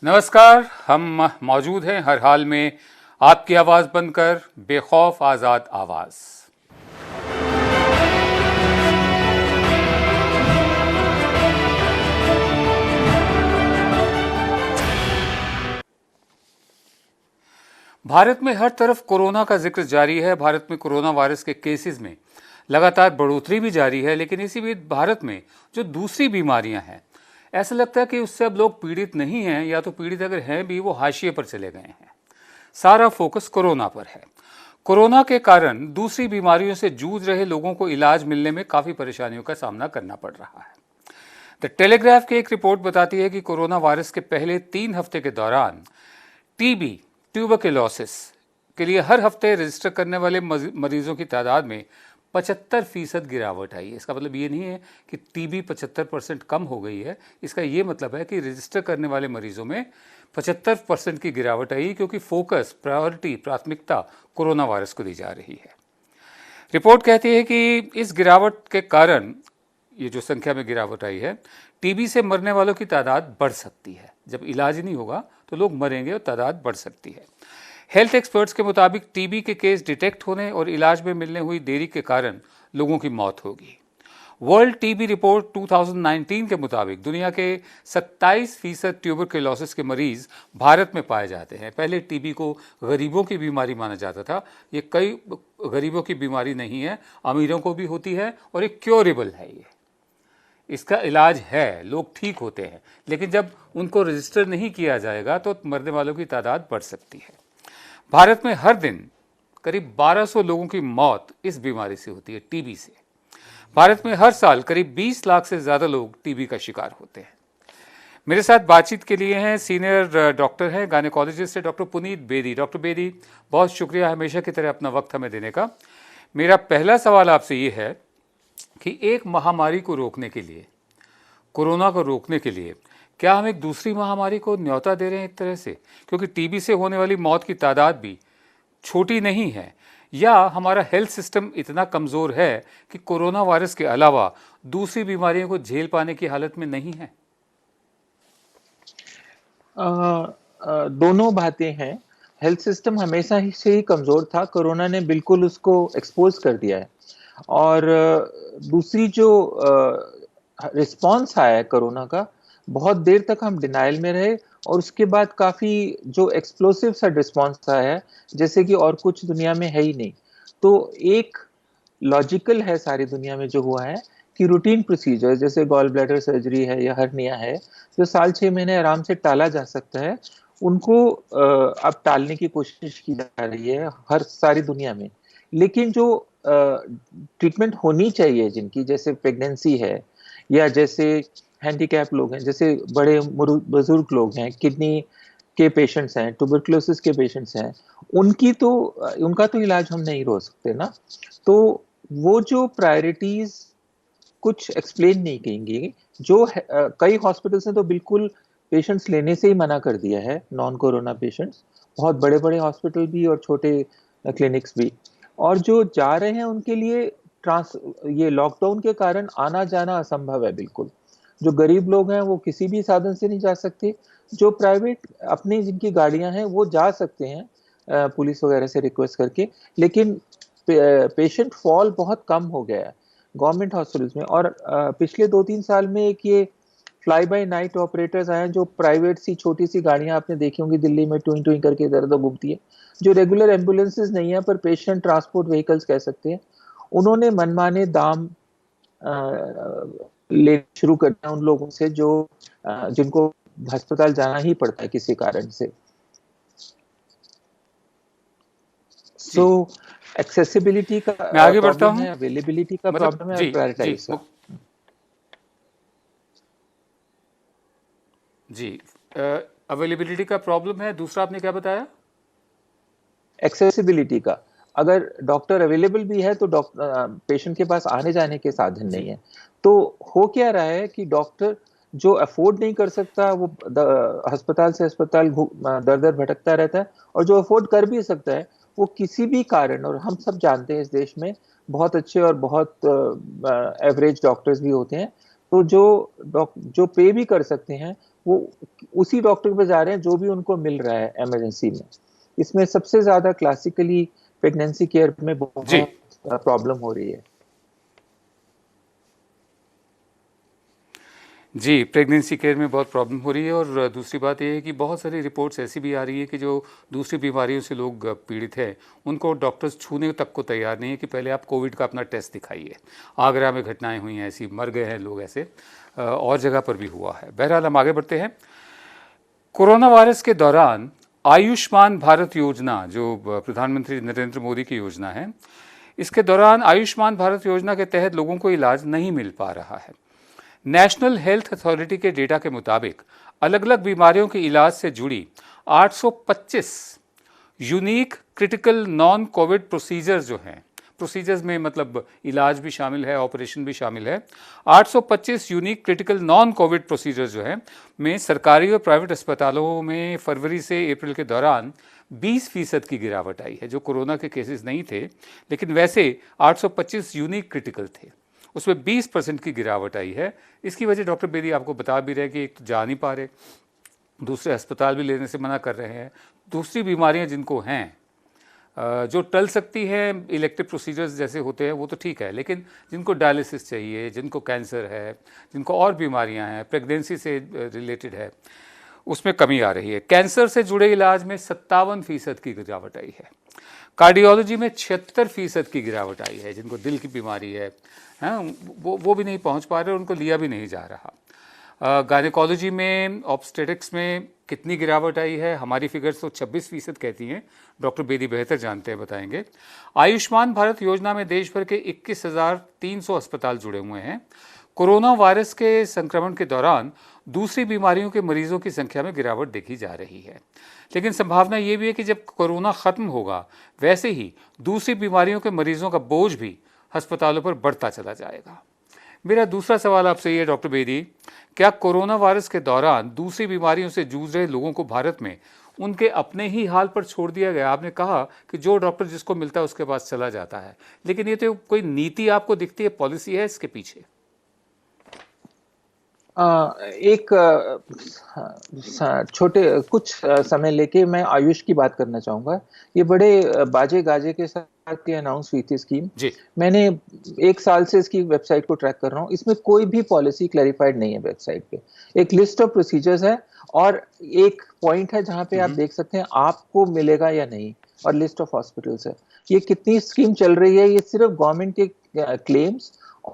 नमस्कार। हम मौजूद हैं हर हाल में आपकी आवाज बनकर, बेखौफ आजाद आवाज। भारत में हर तरफ कोरोना का जिक्र जारी है। भारत में कोरोना वायरस के केसेस में लगातार बढ़ोतरी भी जारी है, लेकिन इसी बीच भारत में जो दूसरी बीमारियां हैं, ऐसा लगता है कि उससे अब लोग पीड़ित नहीं हैं, या तो पीड़ित अगर हैं भी वो हाशिए पर चले गए हैं। सारा फोकस कोरोना पर है। कोरोना के कारण दूसरी बीमारियों से जूझ रहे लोगों को इलाज मिलने में काफी परेशानियों का सामना करना पड़ रहा है। द टेलीग्राफ की एक रिपोर्ट बताती है कि कोरोना वायरस के पहले 3 हफ्ते के दौरान टीबी, ट्यूबरकुलोसिस के लिए हर हफ्ते रजिस्टर करने वाले मरीजों की तादाद में 75% गिरावट आई है। इसका मतलब ये नहीं है कि टीबी 75% कम हो गई है। इसका ये मतलब है कि रजिस्टर करने वाले मरीजों में 75% की गिरावट आई, क्योंकि फोकस, प्रायोरिटी, प्राथमिकता कोरोना वायरस को दी जा रही है। रिपोर्ट कहती है कि इस गिरावट के कारण, ये जो संख्या में गिरावट आई है, टीबी से मरने वालों की तादाद बढ़ सकती है। जब इलाज नहीं होगा तो लोग मरेंगे और तादाद बढ़ सकती है। हेल्थ एक्सपर्ट्स के मुताबिक टीबी के केस डिटेक्ट होने और इलाज में मिलने हुई देरी के कारण लोगों की मौत होगी। वर्ल्ड टीबी रिपोर्ट 2019 के मुताबिक दुनिया के 27% ट्यूबरकुलोसिस के मरीज भारत में पाए जाते हैं। पहले टीबी को गरीबों की बीमारी माना जाता था। ये कई गरीबों की बीमारी नहीं है, अमीरों को भी होती है और एक क्योरेबल है। ये इसका इलाज है, लोग ठीक होते हैं, लेकिन जब उनको रजिस्टर नहीं किया जाएगा तो मरने वालों की तादाद बढ़ सकती है। भारत में हर दिन करीब 1200 लोगों की मौत इस बीमारी से होती है, टीबी से। भारत में हर साल करीब 20 लाख से ज्यादा लोग टीबी का शिकार होते हैं। मेरे साथ बातचीत के लिए हैं सीनियर डॉक्टर हैं, गायनेकोलॉजिस्ट है डॉक्टर पुनीत बेदी। डॉक्टर बेदी, बहुत शुक्रिया हमेशा की तरह अपना वक्त हमें देने का। मेरा पहला सवाल आपसे ये है कि एक महामारी को रोकने के लिए, कोरोना को रोकने के लिए, क्या हम एक दूसरी महामारी को न्योता दे रहे हैं एक तरह से? क्योंकि टीबी से होने वाली मौत की तादाद भी छोटी नहीं है, या हमारा हेल्थ सिस्टम इतना कमज़ोर है कि कोरोना वायरस के अलावा दूसरी बीमारियों को झेल पाने की हालत में नहीं है? दोनों बातें हैं। हेल्थ सिस्टम हमेशा ही से ही कमज़ोर था, कोरोना ने बिल्कुल उसको एक्सपोज कर दिया है। और दूसरी जो रिस्पॉन्स आया है कोरोना का, बहुत देर तक हम डिनाइल में रहे और उसके बाद काफ़ी जो एक्सप्लोसिव सा रिस्पॉन्स आया है, जैसे कि और कुछ दुनिया में है ही नहीं। तो एक लॉजिकल है सारी दुनिया में जो हुआ है कि रूटीन प्रोसीजर जैसे गॉल ब्लैडर सर्जरी है या हर्निया है, जो साल 6 महीने आराम से टाला जा सकता है, उनको अब टालने की कोशिश की जा रही है हर सारी दुनिया में। लेकिन जो ट्रीटमेंट होनी चाहिए जिनकी, जैसे प्रेगनेंसी है या जैसे हैंडीकैप लोग हैं, जैसे बड़े बुजुर्ग लोग हैं, किडनी के पेशेंट्स हैं, ट्यूबरकुलोसिस के पेशेंट्स हैं, उनका तो इलाज हम नहीं रोक सकते ना। तो वो जो प्रायोरिटीज कुछ एक्सप्लेन नहीं करेंगे, जो कई हॉस्पिटल्स ने तो बिल्कुल पेशेंट्स लेने से ही मना कर दिया है, नॉन कोरोना पेशेंट्स, बहुत बड़े बड़े हॉस्पिटल भी और छोटे क्लिनिक्स भी। और जो जा रहे हैं उनके लिए ये लॉकडाउन के कारण आना जाना असंभव है बिल्कुल। जो गरीब लोग हैं वो किसी भी साधन से नहीं जा सकते। जो प्राइवेट अपनी जिनकी गाड़ियां हैं वो जा सकते हैं पुलिस वगैरह से रिक्वेस्ट करके, लेकिन पेशेंट फॉल बहुत कम हो गया है गवर्नमेंट हॉस्पिटल्स में। और पिछले 2-3 साल में एक ये फ्लाई बाय नाइट ऑपरेटर्स आए हैं, जो प्राइवेट सी छोटी सी गाड़ियां आपने देखी होंगी दिल्ली में, टुई टुई करके इधर उधर घूमती है, जो रेगुलर एम्बुलेंसेज नहीं है पर पेशेंट ट्रांसपोर्ट व्हीकल्स कह सकते हैं। उन्होंने मनमाने दाम ले शुरू करना उन लोगों से जो जिनको अस्पताल जाना ही पड़ता है किसी कारण से। सो एक्सेसिबिलिटी का मैं आगे बढ़ता प्रॉब्लम हूं, है, अवेलेबिलिटी का मतलब प्रॉब्लम है, और जी प्रायोरिटाइज का। जी, अवेलेबिलिटी का प्रॉब्लम है। दूसरा आपने क्या बताया? एक्सेसिबिलिटी का। अगर डॉक्टर अवेलेबल भी है तो डॉक्टर पेशेंट के पास आने जाने के साधन नहीं है। तो हो क्या रहा है कि डॉक्टर जो अफोर्ड नहीं कर सकता वो अस्पताल से अस्पताल दर दर भटकता रहता है, और जो अफोर्ड कर भी सकता है वो किसी भी कारण, और हम सब जानते हैं इस देश में बहुत अच्छे और बहुत एवरेज डॉक्टर्स भी होते हैं, तो जो पे भी कर सकते हैं वो उसी डॉक्टर पे जा रहे हैं जो भी उनको मिल रहा है इमरजेंसी में। इसमें सबसे ज्यादा क्लासिकली प्रेगनेंसी केयर में जी बहुत प्रॉब्लम हो रही है। जी, प्रेगनेंसी केयर में बहुत प्रॉब्लम हो रही है। और दूसरी बात ये है कि बहुत सारी रिपोर्ट्स ऐसी भी आ रही है कि जो दूसरी बीमारियों से लोग पीड़ित हैं, उनको डॉक्टर्स छूने तक को तैयार नहीं है कि पहले आप कोविड का अपना टेस्ट दिखाइए। आगरा में घटनाएं हुई हैं ऐसी, मर गए हैं लोग ऐसे, और जगह पर भी हुआ है। बहरहाल हम आगे बढ़ते हैं। कोरोना वायरस के दौरान आयुष्मान भारत योजना, जो प्रधानमंत्री नरेंद्र मोदी की योजना है, इसके दौरान आयुष्मान भारत योजना के तहत लोगों को इलाज नहीं मिल पा रहा है। नेशनल हेल्थ अथॉरिटी के डेटा के मुताबिक अलग अलग बीमारियों के इलाज से जुड़ी 825 unique critical non Covid procedures जो हैं, प्रोसीजर्स में मतलब इलाज भी शामिल है, ऑपरेशन भी शामिल है, 825 unique critical non Covid procedures जो हैं में सरकारी और प्राइवेट अस्पतालों में फरवरी से अप्रैल के दौरान 20% की गिरावट आई है। जो कोरोना के केसेस नहीं थे लेकिन वैसे 825 यूनिक क्रिटिकल थे, उसमें 20% की गिरावट आई है। इसकी वजह डॉक्टर बेदी आपको बता भी रहे कि एक तो जा नहीं पा रहे, दूसरे अस्पताल भी लेने से मना कर रहे हैं, दूसरी बीमारियां जिनको हैं जो टल सकती हैं, इलेक्टिव प्रोसीजर्स जैसे होते हैं वो तो ठीक है, लेकिन जिनको डायलिसिस चाहिए, जिनको कैंसर है, जिनको और बीमारियां हैं, प्रेगनेंसी से रिलेटेड है, उसमें कमी आ रही है। कैंसर से जुड़े इलाज में 57% की गिरावट आई है। कार्डियोलॉजी में 76% की गिरावट आई है। जिनको दिल की बीमारी है, वो भी नहीं पहुंच पा रहे, उनको लिया भी नहीं जा रहा। गायनेकोलॉजी में, ऑब्स्टेटिक्स में कितनी गिरावट आई है? हमारी फिगर्स तो 26% कहती हैं, डॉक्टर बेदी बेहतर जानते हैं, बताएंगे। आयुष्मान भारत योजना में देश भर के 21,300 अस्पताल जुड़े हुए हैं। कोरोना वायरस के संक्रमण के दौरान दूसरी बीमारियों के मरीजों की संख्या में गिरावट देखी जा रही है, लेकिन संभावना ये भी है कि जब कोरोना खत्म होगा वैसे ही दूसरी बीमारियों के मरीजों का बोझ भी अस्पतालों पर बढ़ता चला जाएगा। मेरा दूसरा सवाल आपसे ये डॉक्टर बेदी, क्या कोरोना वायरस के दौरान दूसरी बीमारियों से जूझ रहे लोगों को भारत में उनके अपने ही हाल पर छोड़ दिया गया? आपने कहा कि जो डॉक्टर जिसको मिलता है उसके पास चला जाता है, लेकिन ये तो कोई नीति आपको दिखती है, पॉलिसी है इसके पीछे? एक छोटे कुछ समय लेके मैं आयुष की बात करना चाहूंगा। ये बड़े बाजे गाजे के साथ ये अनाउंस हुई थी स्कीम। जी मैंने 1 साल से इसकी वेबसाइट को ट्रैक कर रहा हूँ। इसमें कोई भी पॉलिसी क्लैरिफाइड नहीं है वेबसाइट पे। एक लिस्ट ऑफ प्रोसीजर्स है और एक पॉइंट है जहाँ पे आप देख सकते हैं आपको मिलेगा या नहीं, और लिस्ट ऑफ हॉस्पिटल्स है। ये कितनी स्कीम चल रही है, ये सिर्फ गवर्नमेंट के क्लेम्स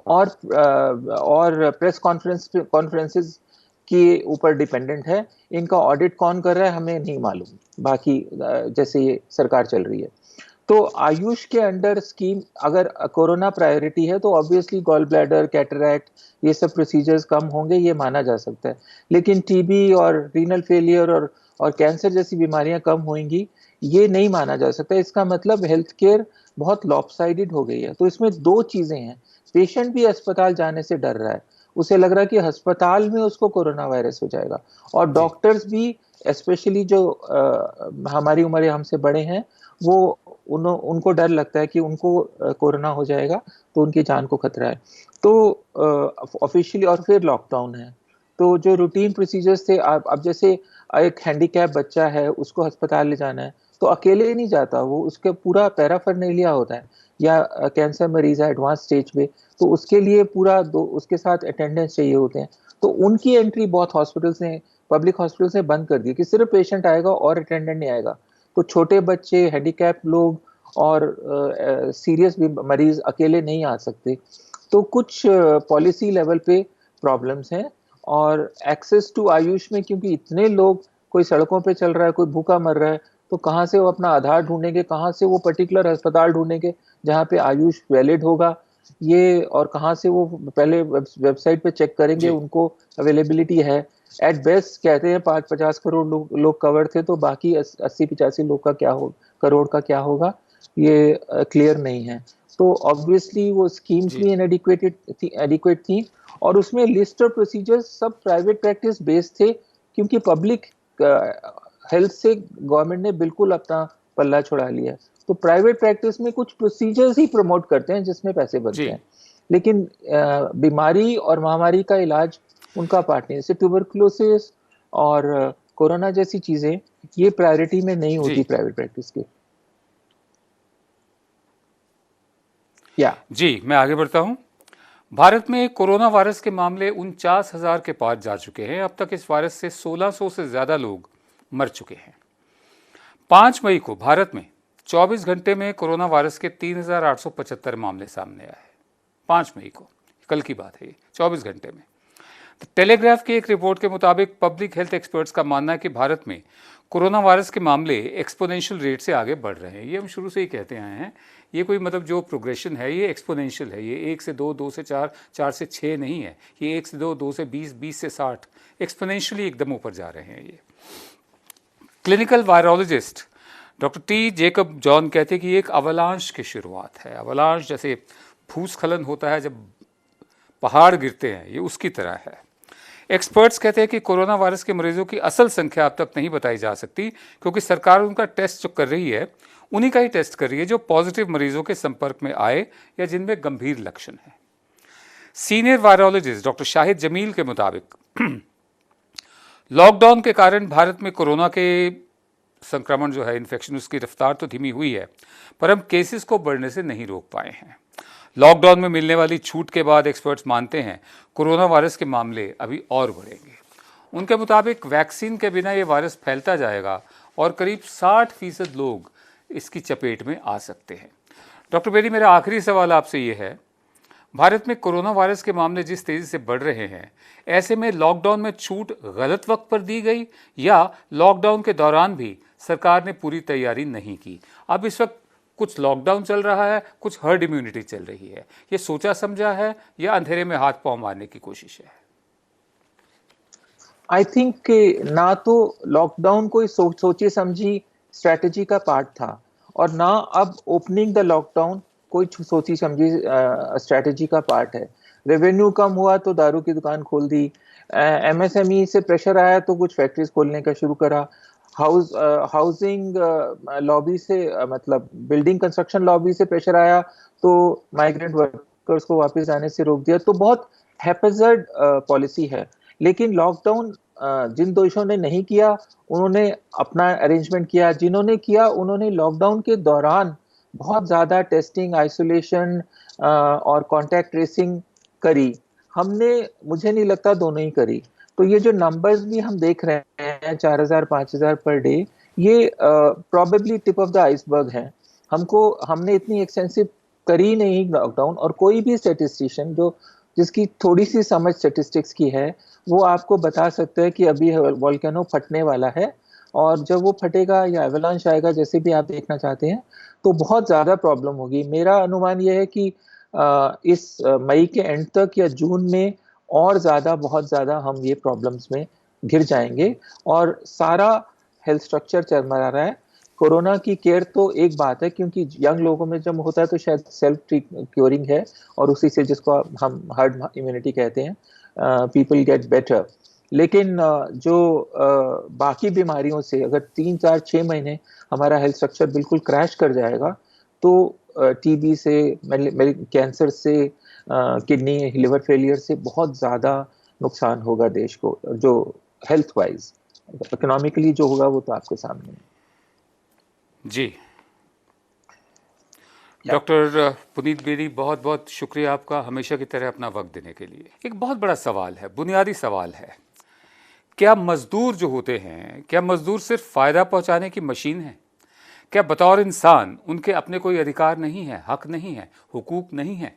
और प्रेस कॉन्फ्रेंसेस के ऊपर डिपेंडेंट है। इनका ऑडिट कौन कर रहा है हमें नहीं मालूम, बाकी जैसे ये सरकार चल रही है। तो आयुष के अंडर स्कीम अगर कोरोना प्रायोरिटी है तो ऑब्वियसली गॉल ब्लैडर, कैटरैक्ट, ये सब प्रोसीजर्स कम होंगे, ये माना जा सकता है। लेकिन टीबी और रीनल फेलियर और कैंसर जैसी बीमारियां कम होंगी, ये नहीं माना जा सकता। इसका मतलब हेल्थ केयर बहुत लॉपसाइडेड हो गई है। तो इसमें दो चीजें हैं। पेशेंट भी अस्पताल जाने से डर रहा है, उसे लग रहा है कि अस्पताल में उसको कोरोना वायरस हो जाएगा, और जी डॉक्टर्स भी स्पेशली जो हमारी उम्र या हमसे बड़े हैं, वो उनको डर लगता है कि उनको कोरोना हो जाएगा तो उनकी जान को खतरा है। तो ऑफिशियली और फिर लॉकडाउन है, तो जो रूटीन प्रोसीजर्स थे, अब जैसे एक हैंडीकैप बच्चा है उसको अस्पताल ले जाना है तो अकेले नहीं जाता, वो उसके पूरा पैराफर्नेलिया होता है। या कैंसर मरीज है एडवांस स्टेज पे, तो उसके लिए पूरा उसके साथ अटेंडेंस चाहिए होते हैं। तो उनकी एंट्री बहुत हॉस्पिटल्स ने, पब्लिक हॉस्पिटल्स ने बंद कर दी कि सिर्फ पेशेंट आएगा और अटेंडेंट नहीं आएगा। तो छोटे बच्चे, हैंडीकैप लोग और सीरियस मरीज अकेले नहीं आ सकते। तो कुछ पॉलिसी लेवल पे प्रॉब्लम्स हैं। और एक्सेस टू आयुष में क्योंकि इतने लोग, कोई सड़कों पे चल रहा है, कोई भूखा मर रहा है, तो कहाँ से वो अपना आधार ढूंढेंगे, कहाँ से वो पर्टिकुलर अस्पताल ढूंढेंगे जहाँ पे आयुष वैलिड होगा ये, और कहाँ से वो पहले वेबसाइट पे चेक करेंगे जी उनको अवेलेबिलिटी है। एट बेस्ट कहते हैं 5-50 करोड़ लोग कवर थे, तो बाकी 80-85 लोग का क्या हो, करोड़ का क्या होगा, ये क्लियर नहीं है। तो ऑब्वियसली वो स्कीम्स जी भी एडिक्वेट थी और उसमें लिस्ट ऑफ प्रोसीजर्स सब प्राइवेट प्रैक्टिस बेस्ड थे, क्योंकि पब्लिक हेल्थ से गवर्नमेंट ने बिल्कुल अपना पल्ला छुड़ा लिया है। तो प्राइवेट प्रैक्टिस में कुछ प्रोसीजर्स ही प्रमोट करते हैं जिसमें पैसे बनते जी हैं, लेकिन बीमारी और महामारी का इलाज उनका पार्ट नहीं। जैसे ट्यूबरकुलोसिस और कोरोना जैसी चीजें ये प्रायोरिटी में नहीं जी होती प्राइवेट प्रैक्टिस के। या जी, मैं आगे बढ़ता हूँ। भारत में कोरोना वायरस के मामले 49,000 के पार जा चुके हैं। अब तक इस वायरस से 1600 से ज़्यादा लोग मर चुके हैं। 5 मई को भारत में 24 घंटे में कोरोना वायरस के 3,875 मामले सामने आए। 5 मई को, कल की बात है ये, 24 घंटे में। तो टेलीग्राफ की एक रिपोर्ट के मुताबिक पब्लिक हेल्थ एक्सपर्ट्स का मानना है कि भारत में कोरोना वायरस के मामले एक्सपोनेंशियल रेट से आगे बढ़ रहे हैं। ये हम शुरू से ही कहते आए हैं, ये कोई मतलब जो प्रोग्रेशन है ये एक्सपोनेंशियल है। ये 1 से 2, 2 से 4, 4 से 6 नहीं है। ये 1 से 2, 2 से 20, 20 से 60 एक्सपोनेंशियली एकदम ऊपर जा रहे हैं ये। Clinical virologist doctor T Jacob John कहते हैं कि ये एक अवलांश की शुरुआत है। अवलांश जैसे भूस्खलन होता है जब पहाड़ गिरते हैं, ये उसकी तरह है। एक्सपर्ट्स कहते हैं कि कोरोना वायरस के मरीजों की असल संख्या अब तक नहीं बताई जा सकती, क्योंकि सरकार उनका टेस्ट जो कर रही है उन्हीं का ही टेस्ट कर रही है जो पॉजिटिव मरीजों के संपर्क में आए या जिनमें गंभीर लक्षण हैं। Senior virologist doctor Shahid Jameel के मुताबिक लॉकडाउन के कारण भारत में कोरोना के संक्रमण जो है, इन्फेक्शन, उसकी रफ्तार तो धीमी हुई है, पर हम केसेस को बढ़ने से नहीं रोक पाए हैं। लॉकडाउन में मिलने वाली छूट के बाद एक्सपर्ट्स मानते हैं कोरोना वायरस के मामले अभी और बढ़ेंगे। उनके मुताबिक वैक्सीन के बिना ये वायरस फैलता जाएगा और करीब 60% लोग इसकी चपेट में आ सकते हैं। डॉक्टर बेरी, मेरा आखिरी सवाल आपसे ये है, भारत में कोरोना वायरस के मामले जिस तेजी से बढ़ रहे हैं, ऐसे में लॉकडाउन में छूट गलत वक्त पर दी गई या लॉकडाउन के दौरान भी सरकार ने पूरी तैयारी नहीं की? अब इस वक्त कुछ लॉकडाउन चल रहा है, कुछ हर्ड इम्यूनिटी चल रही है, ये सोचा समझा है या अंधेरे में हाथ पांव मारने की कोशिश है? आई थिंक कि ना तो लॉकडाउन कोई सोची समझी स्ट्रेटेजी का पार्ट था, और ना अब ओपनिंग द लॉकडाउन कोई सोची समझी स्ट्रेटेजी का पार्ट है। रेवेन्यू कम हुआ तो दारू की दुकान खोल दी, एमएसएमई से प्रेशर आया तो कुछ फैक्ट्रीज खोलने का शुरू करा, हाउसिंग लॉबी से मतलब बिल्डिंग कंस्ट्रक्शन लॉबी से प्रेशर आया तो माइग्रेंट वर्कर्स को वापस आने से रोक दिया। तो बहुत हैपेजर्ड पॉलिसी है। लेकिन लॉकडाउन जिन देशों ने नहीं किया उन्होंने अपना अरेंजमेंट किया, जिन्होंने किया उन्होंने लॉकडाउन के दौरान बहुत ज्यादा टेस्टिंग, आइसोलेशन और कांटेक्ट ट्रेसिंग करी। हमने, मुझे नहीं लगता, दोनों ही करी। तो ये जो नंबर्स भी हम देख रहे हैं 4,000 5,000 पर डे, ये probably tip of the iceberg है। हमने इतनी एक्सटेंसिव करी नहीं लॉकडाउन, और कोई भी स्टेटिस्टिशियन जिसकी थोड़ी सी समझ स्टेटिस्टिक्स की है वो आपको बता सकता है कि अभी वोल्केनो फटने वाला है, और जब वो फटेगा या एवलांश आएगा, जैसे भी आप देखना चाहते हैं, तो बहुत ज्यादा प्रॉब्लम होगी। मेरा अनुमान ये है कि इस मई के एंड तक या जून में और ज्यादा, बहुत ज्यादा हम ये प्रॉब्लम्स में घिर जाएंगे, और सारा हेल्थ स्ट्रक्चर चरमरा रहा है। कोरोना की केयर तो एक बात है, क्योंकि यंग लोगों में जब होता है तो शायद सेल्फ क्योरिंग है, और उसी से, जिसको हम हर्ड इम्यूनिटी कहते हैं, पीपल गेट बेटर। लेकिन जो बाकी बीमारियों से अगर 3 4 6 महीने हमारा हेल्थ स्ट्रक्चर बिल्कुल क्रैश कर जाएगा, तो टीबी से, कैंसर से, किडनी लिवर फेलियर से बहुत ज्यादा नुकसान होगा देश को, जो हेल्थ वाइज। इकोनॉमिकली जो होगा वो तो आपके सामने है। जी डॉक्टर पुनीत बेरी, बहुत बहुत शुक्रिया आपका, हमेशा की तरह अपना वक्त देने के लिए। एक बहुत बड़ा सवाल है, बुनियादी सवाल है, क्या मजदूर जो होते हैं, क्या मजदूर सिर्फ फायदा पहुंचाने की मशीन है? क्या बतौर इंसान उनके अपने कोई अधिकार नहीं है, हक नहीं है, हुकूक नहीं है?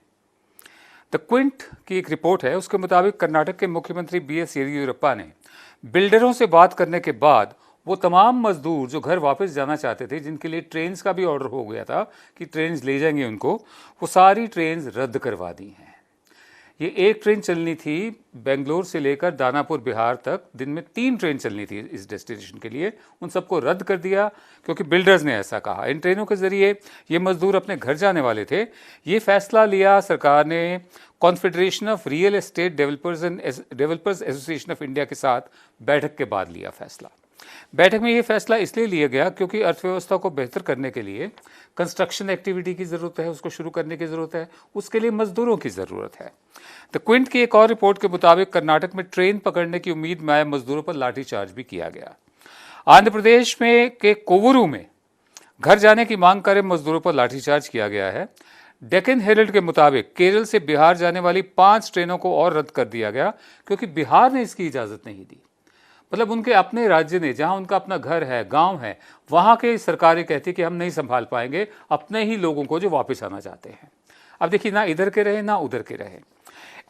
द क्विंट की एक रिपोर्ट है, उसके मुताबिक कर्नाटक के मुख्यमंत्री BS येदियुरप्पा ने बिल्डरों से बात करने के बाद वो तमाम मजदूर जो घर वापस जाना चाहते थे, जिनके लिए ट्रेन्स का भी ऑर्डर हो गया था कि ट्रेन्स ले जाएंगे उनको, वो सारी ट्रेन्स रद्द करवा दी हैं। ये एक ट्रेन चलनी थी बेंगलोर से लेकर दानापुर बिहार तक, दिन में 3 ट्रेन चलनी थी इस डेस्टिनेशन के लिए, उन सबको रद्द कर दिया क्योंकि बिल्डर्स ने ऐसा कहा। इन ट्रेनों के जरिए ये मजदूर अपने घर जाने वाले थे। ये फैसला लिया सरकार ने confederation of real estate developers and developers association of India के साथ बैठक के बाद लिया फैसला। बैठक में ये फैसला इसलिए लिया गया क्योंकि अर्थव्यवस्था को बेहतर करने के लिए कंस्ट्रक्शन एक्टिविटी की ज़रूरत है, उसको शुरू करने की ज़रूरत है, उसके लिए मजदूरों की ज़रूरत है। द क्विंट की एक और रिपोर्ट के मुताबिक कर्नाटक में ट्रेन पकड़ने की उम्मीद में आए मजदूरों पर लाठीचार्ज भी किया गया। आंध्र प्रदेश में के कोवूरू में घर जाने की मांग कर मजदूरों पर लाठीचार्ज किया गया है। डेक्कन हेरल्ड के मुताबिक केरल से बिहार जाने वाली 5 ट्रेनों को और रद्द कर दिया गया क्योंकि बिहार ने इसकी इजाज़त नहीं दी। मतलब उनके अपने राज्य ने, जहां उनका अपना घर है, गांव है, वहां के सरकारें कहती कि हम नहीं संभाल पाएंगे अपने ही लोगों को जो वापस आना चाहते हैं। अब देखिए, ना इधर के रहे ना उधर के रहे।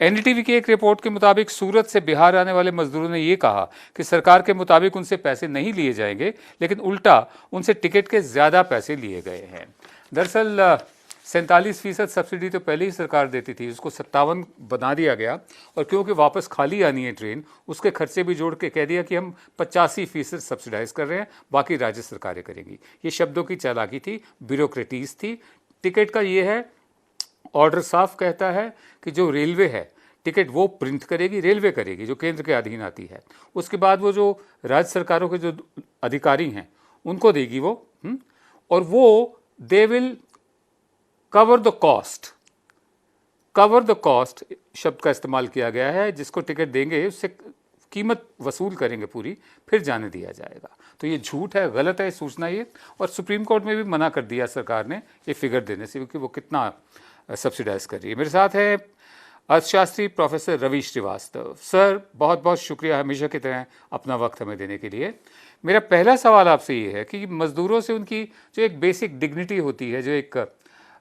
एनडीटीवी की एक रिपोर्ट के मुताबिक सूरत से बिहार आने वाले मजदूरों ने यह कहा कि सरकार के मुताबिक उनसे पैसे नहीं लिए जाएंगे, लेकिन उल्टा उनसे टिकट के ज्यादा पैसे लिए गए हैं। दरअसल 47% सब्सिडी तो पहले ही सरकार देती थी, उसको 57 बना दिया गया, और क्योंकि वापस खाली आनी है ट्रेन, उसके खर्चे भी जोड़ के कह दिया कि हम 85% सब्सिडाइज कर रहे हैं, बाकी राज्य सरकारें करेंगी। ये शब्दों की चालाकी थी, ब्यूरोक्रेटीज थी। टिकट का ये है, ऑर्डर साफ कहता है कि जो रेलवे है टिकट वो प्रिंट करेगी, रेलवे करेगी, जो केंद्र के अधीन आती है। उसके बाद वो जो राज्य सरकारों के जो अधिकारी हैं उनको देगी वो, और वो they will cover the cost. Cover the cost शब्द का इस्तेमाल किया गया है। जिसको टिकट देंगे उससे कीमत वसूल करेंगे पूरी, फिर जाने दिया जाएगा। तो ये झूठ है, गलत है सूचना ये, और सुप्रीम कोर्ट में भी मना कर दिया सरकार ने ये फिगर देने से, क्योंकि वो कितना सब्सिडाइज कर रही है। मेरे साथ है अर्थशास्त्री प्रोफेसर रवि श्रीवास्तव। सर, बहुत बहुत शुक्रिया हमेशा की तरह अपना वक्त हमें देने के लिए। मेरा पहला सवाल आपसे ये है कि मज़दूरों से उनकी जो एक बेसिक डिग्निटी होती है, जो एक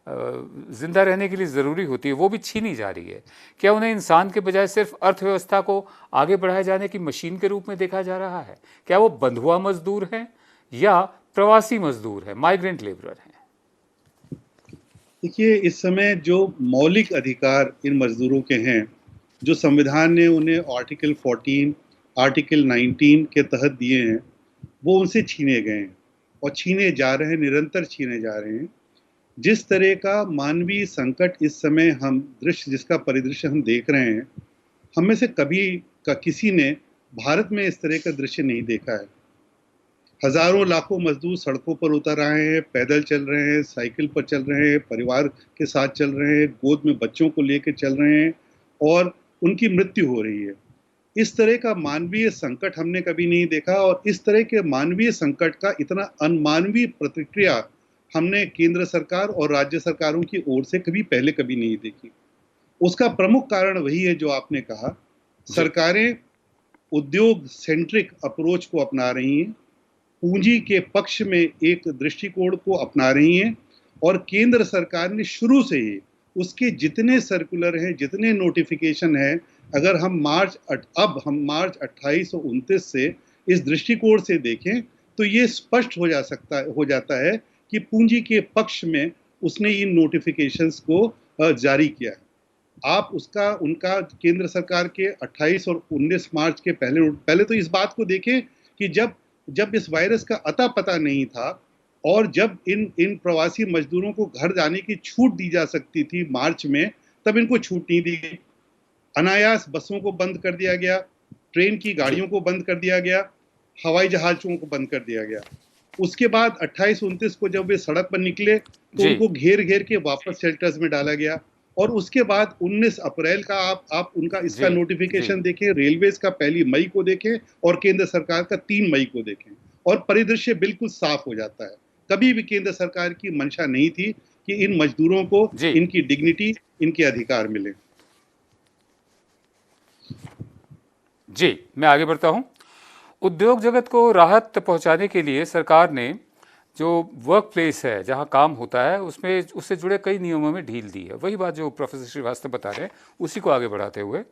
जिंदा रहने के लिए ज़रूरी होती है, वो भी छीनी जा रही है। क्या उन्हें इंसान के बजाय सिर्फ अर्थव्यवस्था को आगे बढ़ाए जाने की मशीन के रूप में देखा जा रहा है? क्या वो बंधुआ मजदूर हैं या प्रवासी मजदूर हैं, माइग्रेंट लेबरर हैं? देखिए, इस समय जो मौलिक अधिकार इन मजदूरों के हैं, जो संविधान ने उन्हें आर्टिकल 14, आर्टिकल 19 के तहत दिए हैं, वो उनसे छीने गए हैं और छीने जा रहे हैं, निरंतर छीने जा रहे हैं। जिस तरह का मानवीय संकट इस समय जिसका परिदृश्य हम देख रहे हैं, हम में से किसी ने भारत में इस तरह का दृश्य नहीं देखा है। हजारों लाखों मजदूर सड़कों पर उतर आए हैं, पैदल चल रहे हैं, साइकिल पर चल रहे हैं, परिवार के साथ चल रहे हैं, गोद में बच्चों को लेकर चल रहे हैं, और उनकी मृत्यु हो रही है। इस तरह का मानवीय संकट हमने कभी नहीं देखा, और इस तरह के मानवीय संकट का इतना अनमानवीय प्रतिक्रिया हमने केंद्र सरकार और राज्य सरकारों की ओर से कभी नहीं देखी। उसका प्रमुख कारण वही है जो आपने कहा, सरकारें उद्योग सेंट्रिक अप्रोच को अपना रही हैं, पूंजी के पक्ष में एक दृष्टिकोण को अपना रही हैं, और केंद्र सरकार ने शुरू से ही उसके जितने सर्कुलर हैं, जितने नोटिफिकेशन हैं, अगर हम मार्च 28 और 29 से इस दृष्टिकोण से देखें तो ये स्पष्ट हो जाता है कि पूंजी के पक्ष में उसने इन नोटिफिकेशंस को जारी किया है। आप उनका केंद्र सरकार के 28 और 19 मार्च के पहले तो इस बात को देखें कि जब इस वायरस का अता पता नहीं था, और जब इन प्रवासी मजदूरों को घर जाने की छूट दी जा सकती थी मार्च में, तब इनको छूट नहीं दी गई। अनायास बसों को बंद कर दिया गया, ट्रेन की गाड़ियों को बंद कर दिया गया, हवाई जहाजों को बंद कर दिया गया। उसके बाद 28-29 को जब वे सड़क पर निकले तो उनको घेर के वापस शेल्टर्स में डाला गया, और उसके बाद 19 अप्रैल का आप उनका इसका नोटिफिकेशन देखें, रेलवेज का 1 मई को देखें और केंद्र सरकार का 3 मई को देखें, और परिदृश्य बिल्कुल साफ हो जाता है। कभी भी केंद्र सरकार की मंशा नहीं थी कि इन मजदूरों को इनकी डिग्निटी, इनके अधिकार मिले। जी, मैं आगे बढ़ता हूं। उद्योग जगत को राहत पहुंचाने के लिए सरकार ने जो वर्क प्लेस है, जहां काम होता है, उससे जुड़े कई नियमों में ढील दी है। वही बात जो प्रोफेसर श्रीवास्तव बता रहे हैं, उसी को आगे बढ़ाते हुए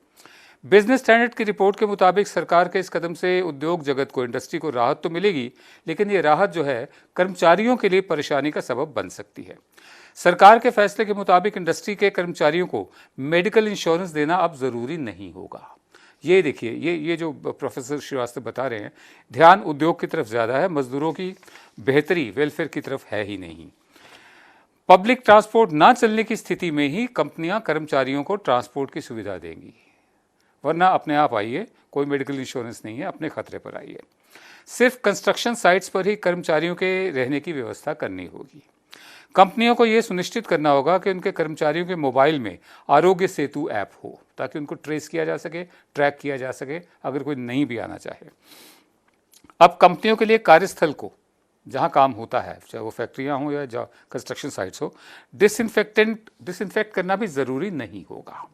बिजनेस स्टैंडर्ड की रिपोर्ट के मुताबिक सरकार के इस कदम से उद्योग जगत को, इंडस्ट्री को राहत तो मिलेगी, लेकिन ये राहत जो है कर्मचारियों के लिए परेशानी का सबब बन सकती है। सरकार के फैसले के मुताबिक इंडस्ट्री के कर्मचारियों को मेडिकल इंश्योरेंस देना अब ज़रूरी नहीं होगा। ये देखिए, ये जो प्रोफेसर श्रीवास्तव बता रहे हैं, ध्यान उद्योग की तरफ ज़्यादा है, मजदूरों की बेहतरी, वेलफेयर की तरफ है ही नहीं। पब्लिक ट्रांसपोर्ट ना चलने की स्थिति में ही कंपनियां कर्मचारियों को ट्रांसपोर्ट की सुविधा देंगी। वरना अपने आप आइए, कोई मेडिकल इंश्योरेंस नहीं है, अपने खतरे पर आइए। सिर्फ कंस्ट्रक्शन साइट्स पर ही कर्मचारियों के रहने की व्यवस्था करनी होगी। कंपनियों को ये सुनिश्चित करना होगा कि उनके कर्मचारियों के मोबाइल में आरोग्य सेतु ऐप हो, ताकि उनको ट्रेस किया जा सके, ट्रैक किया जा सके अगर कोई नहीं भी आना चाहे। अब कंपनियों के लिए कार्यस्थल को, जहाँ काम होता है, चाहे वो फैक्ट्रियाँ हों या जहाँ कंस्ट्रक्शन साइट्स हो, डिसइंफेक्ट करना भी ज़रूरी नहीं होगा।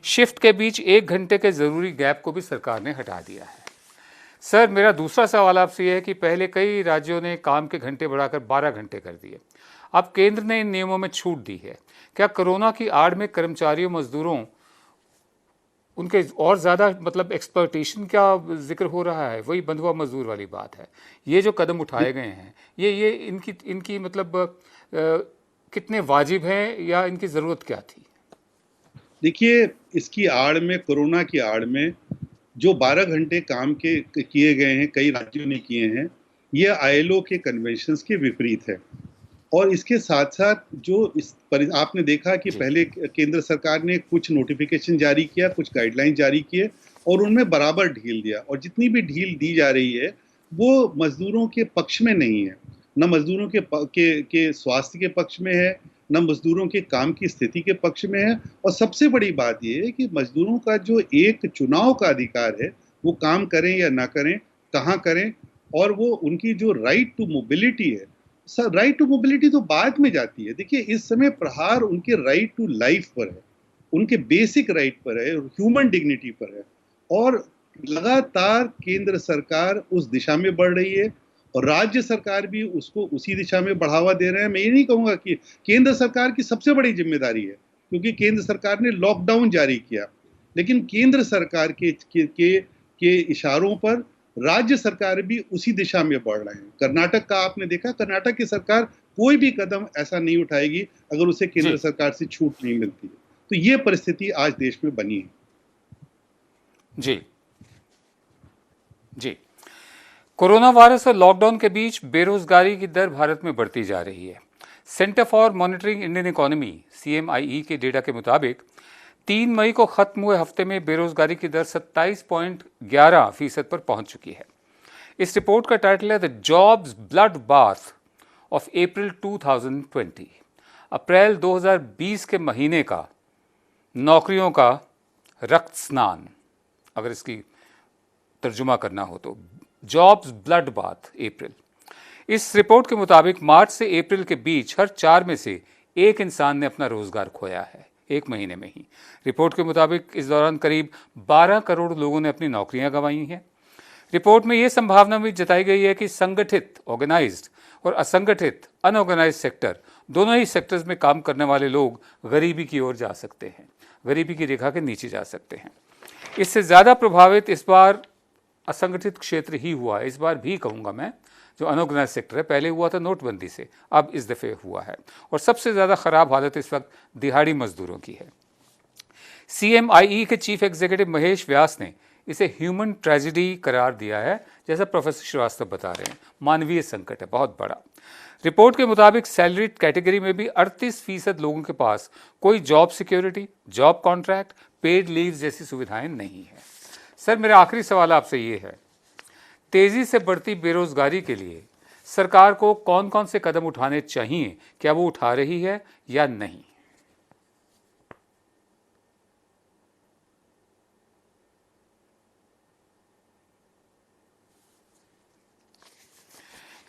शिफ्ट के बीच 1 घंटे के ज़रूरी गैप को भी सरकार ने हटा दिया है। सर, मेरा दूसरा सवाल आपसे यह है कि पहले कई राज्यों ने काम के घंटे बढ़ाकर 12 घंटे कर दिए। अब केंद्र ने इन नियमों में छूट दी है। क्या कोरोना की आड़ में कर्मचारियों, मजदूरों, उनके और ज़्यादा मतलब एक्सप्लॉयटेशन का जिक्र हो रहा है? वही बंधुआ मजदूर वाली बात है। ये जो कदम उठाए गए हैं, ये इनकी मतलब कितने वाजिब हैं या इनकी ज़रूरत क्या थी? देखिए, इसकी आड़ में, कोरोना की आड़ में जो 12 घंटे काम के किए गए हैं, कई राज्यों ने किए हैं, ये आईएलओ के कन्वेंशंस के विपरीत है। और इसके साथ साथ जो आपने देखा कि पहले केंद्र सरकार ने कुछ नोटिफिकेशन जारी किया, कुछ गाइडलाइन जारी किए और उनमें बराबर ढील दिया, और जितनी भी ढील दी जा रही है वो मजदूरों के पक्ष में नहीं है, न मजदूरों के स्वास्थ्य के पक्ष में है, न मजदूरों के काम की स्थिति के पक्ष में है। और सबसे बड़ी बात यह है कि मजदूरों का जो एक चुनाव का अधिकार है, वो काम करें या ना करें, कहाँ करें, और वो उनकी जो राइट टू मोबिलिटी है, राइट टू मोबिलिटी तो बाद में जाती है। देखिए, इस समय प्रहार उनके राइट टू लाइफ पर है, उनके बेसिक राइट पर है, ह्यूमन डिग्निटी पर है। और लगातार केंद्र सरकार उस दिशा में बढ़ रही है और राज्य सरकार भी उसको उसी दिशा में बढ़ावा दे रहे हैं। मैं ये नहीं कहूँगा कि केंद्र सरकार की सबसे बड़ी जिम्मेदारी है, क्योंकि केंद्र सरकार ने लॉकडाउन जारी किया, लेकिन केंद्र सरकार के इशारों पर राज्य सरकार भी उसी दिशा में बढ़ रहे हैं। कर्नाटक का आपने देखा, कर्नाटक की सरकार कोई भी कदम ऐसा नहीं उठाएगी अगर उसे केंद्र सरकार से छूट नहीं मिलती है। तो ये परिस्थिति आज देश में बनी है। जी जी। कोरोना वायरस और लॉकडाउन के बीच बेरोजगारी की दर भारत में बढ़ती जा रही है। Centre for monitoring Indian economy (CMIE) के डेटा के मुताबिक 3 मई को खत्म हुए हफ्ते में बेरोजगारी की दर 27.11% पर पहुंच चुकी है। इस रिपोर्ट का टाइटल है the jobs blood bath of April 2020। अप्रैल 2020 के महीने का नौकरियों का रक्त स्नान, अगर इसकी तर्जुमा करना हो तो, जॉब्स ब्लड बाथ अप्रैल। इस रिपोर्ट के मुताबिक मार्च से अप्रैल के बीच हर 4 में से 1 इंसान ने अपना रोजगार खोया है, 1 महीने में ही। रिपोर्ट के मुताबिक इस दौरान करीब 12 करोड़ लोगों ने अपनी नौकरियां गंवाई हैं। रिपोर्ट में यह संभावना भी जताई गई है कि संगठित ऑर्गेनाइज्ड और असंगठित अनऑर्गेनाइज्ड सेक्टर, दोनों ही सेक्टर्स में काम करने वाले लोग गरीबी की ओर जा सकते हैं, गरीबी की रेखा के नीचे जा सकते हैं। इससे ज़्यादा प्रभावित इस बार असंगठित क्षेत्र ही हुआ है, इस बार भी कहूँगा मैं। जो अनऑर्गेनाइज सेक्टर है, पहले हुआ था नोटबंदी से, अब इस दफ़े हुआ है। और सबसे ज़्यादा ख़राब हालत इस वक्त दिहाड़ी मजदूरों की है। CMIE के चीफ एग्जीक्यूटिव महेश व्यास ने इसे ह्यूमन ट्रेजिडी करार दिया है, जैसा प्रोफेसर श्रीवास्तव बता रहे हैं। मानवीय संकट है बहुत बड़ा। रिपोर्ट के मुताबिक सैलरीड कैटेगरी में भी 38% लोगों के पास कोई job security, job contract, paid leave जैसी सुविधाएं नहीं है। सर, मेरा आखिरी सवाल आपसे ये है, तेजी से बढ़ती बेरोजगारी के लिए सरकार को कौन कौन से कदम उठाने चाहिए? क्या वो उठा रही है या नहीं?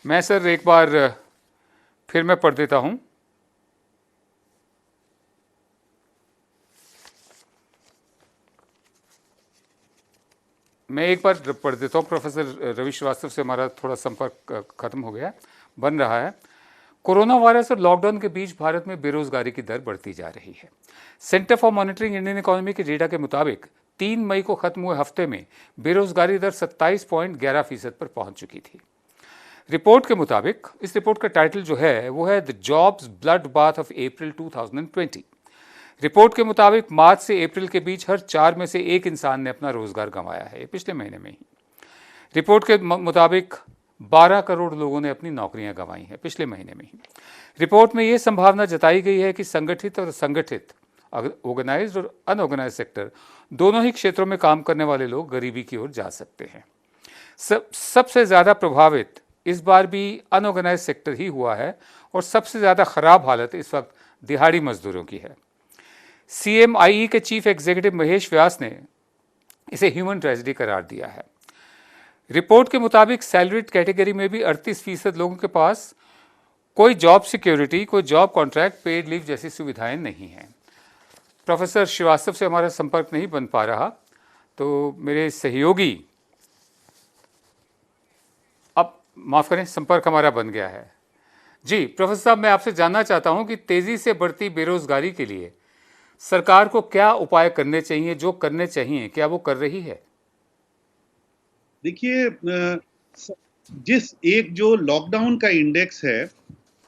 मैं सर एक बार फिर मैं पढ़ देता हूं। मैं एक बार पढ़ देता हूँ। प्रोफेसर रवि श्रीवास्तव से हमारा थोड़ा संपर्क खत्म हो गया, बन रहा है। कोरोना वायरस और लॉकडाउन के बीच भारत में बेरोजगारी की दर बढ़ती जा रही है। Centre for monitoring Indian economy के डेटा के मुताबिक 3 मई को खत्म हुए हफ्ते में बेरोजगारी दर 27.11% पर पहुंच चुकी थी। रिपोर्ट के मुताबिक, इस रिपोर्ट का टाइटल जो है वो है the jobs blood bath of April 2020। Report के मुताबिक मार्च से अप्रैल के बीच हर 4 में से 1 इंसान ने अपना रोजगार गंवाया है, पिछले महीने में ही। रिपोर्ट के मुताबिक 12 करोड़ लोगों ने अपनी नौकरियां गंवाई हैं, पिछले महीने में ही। रिपोर्ट में यह संभावना जताई गई है कि संगठित और असंगठित ऑर्गेनाइज्ड और अनऑर्गेनाइज सेक्टर दोनों ही क्षेत्रों में काम करने वाले लोग गरीबी की ओर जा सकते हैं। सबसे ज़्यादा प्रभावित इस बार भी अनऑर्गेनाइज सेक्टर ही हुआ है और सबसे ज़्यादा खराब हालत इस वक्त दिहाड़ी मजदूरों की है। CMIE के चीफ एग्जीक्यूटिव महेश व्यास ने इसे ह्यूमन ट्रेजेडी करार दिया है। रिपोर्ट के मुताबिक सैलरीड कैटेगरी में भी 38% लोगों के पास कोई जॉब सिक्योरिटी, कोई जॉब कॉन्ट्रैक्ट, पेड लीव जैसी सुविधाएं नहीं हैं। प्रोफेसर श्रीवास्तव से हमारा संपर्क नहीं बन पा रहा, तो मेरे सहयोगी, अब माफ़ करें, संपर्क हमारा बन गया है। जी प्रोफेसर साहब, मैं आपसे जानना चाहता हूं कि तेज़ी से बढ़ती बेरोजगारी के लिए सरकार को क्या उपाय करने चाहिए, जो करने चाहिए क्या वो कर रही है? देखिए, जिस एक जो लॉकडाउन का इंडेक्स है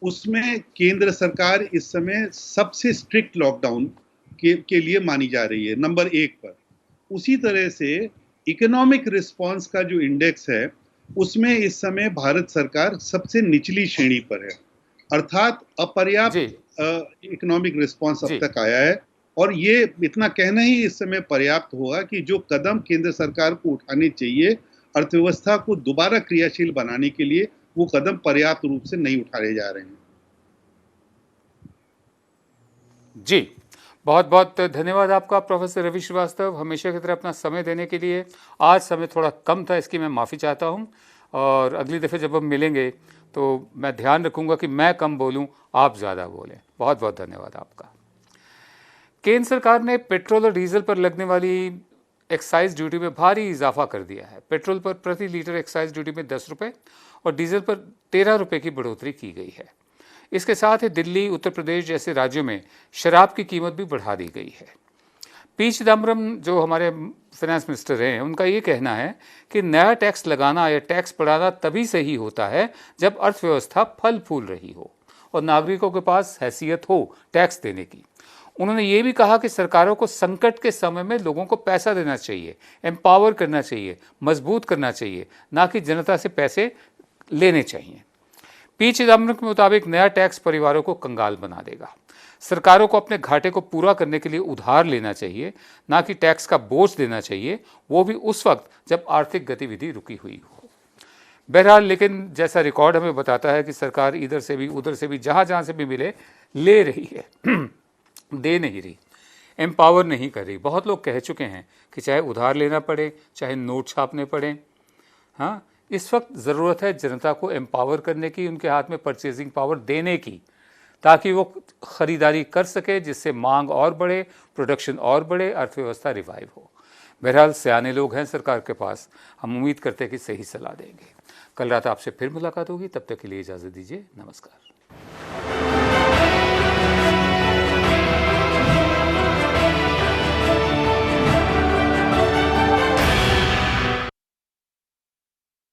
उसमें केंद्र सरकार इस समय सबसे स्ट्रिक्ट लॉकडाउन के लिए मानी जा रही है, नंबर 1 पर। उसी तरह से इकोनॉमिक रिस्पांस का जो इंडेक्स है उसमें इस समय भारत सरकार सबसे निचली श्रेणी पर है, अर्थात अपर्याप्त इकोनॉमिक रिस्पांस अब तक आया है। और ये इतना कहना ही इस समय पर्याप्त होगा कि जो कदम केंद्र सरकार को उठाने चाहिए अर्थव्यवस्था को दोबारा क्रियाशील बनाने के लिए, वो कदम पर्याप्त रूप से नहीं उठाए जा रहे हैं। जी, बहुत बहुत धन्यवाद आपका प्रोफेसर रवि श्रीवास्तव, हमेशा की तरह अपना समय देने के लिए। आज समय थोड़ा कम था, इसकी मैं माफ़ी चाहता हूँ, और अगली दफ़े जब हम मिलेंगे तो मैं ध्यान रखूँगा कि मैं कम बोलूँ, आप ज़्यादा बोलें। बहुत बहुत धन्यवाद आपका। केंद्र सरकार ने पेट्रोल और डीजल पर लगने वाली एक्साइज ड्यूटी में भारी इजाफा कर दिया है। पेट्रोल पर प्रति लीटर एक्साइज ड्यूटी में 10 रुपये और डीजल पर 13 रुपये की बढ़ोतरी की गई है। इसके साथ ही दिल्ली, उत्तर प्रदेश जैसे राज्यों में शराब की कीमत भी बढ़ा दी गई है। पी चिदम्बरम जो हमारे फाइनेंस मिनिस्टर हैं, उनका ये कहना है कि नया टैक्स लगाना या टैक्स बढ़ाना तभी सही होता है जब अर्थव्यवस्था फल फूल रही हो और नागरिकों के पास हैसियत हो टैक्स देने की। उन्होंने ये भी कहा कि सरकारों को संकट के समय में लोगों को पैसा देना चाहिए, एम्पावर करना चाहिए, मजबूत करना चाहिए, ना कि जनता से पैसे लेने चाहिए। पी चिदम्बरम के मुताबिक नया टैक्स परिवारों को कंगाल बना देगा। सरकारों को अपने घाटे को पूरा करने के लिए उधार लेना चाहिए, ना कि टैक्स का बोझ देना चाहिए, वो भी उस वक्त जब आर्थिक गतिविधि रुकी हुई हो। बहरहाल, लेकिन जैसा रिकॉर्ड हमें बताता है कि सरकार इधर से भी उधर से भी जहाँ जहाँ से भी मिले ले रही है, दे नहीं रही, एम्पावर नहीं कर रही। बहुत लोग कह चुके हैं कि चाहे उधार लेना पड़े, चाहे नोट छापने पड़े। हाँ, इस वक्त ज़रूरत है जनता को एम्पावर करने की, उनके हाथ में परचेजिंग पावर देने की, ताकि वो ख़रीदारी कर सके, जिससे मांग और बढ़े, प्रोडक्शन और बढ़े, अर्थव्यवस्था रिवाइव हो। बहरहाल, सियाने लोग हैं सरकार के पास, हम उम्मीद करते हैं कि सही सलाह देंगे। कल रात आपसे फिर मुलाकात होगी, तब तक के लिए इजाज़त दीजिए। नमस्कार।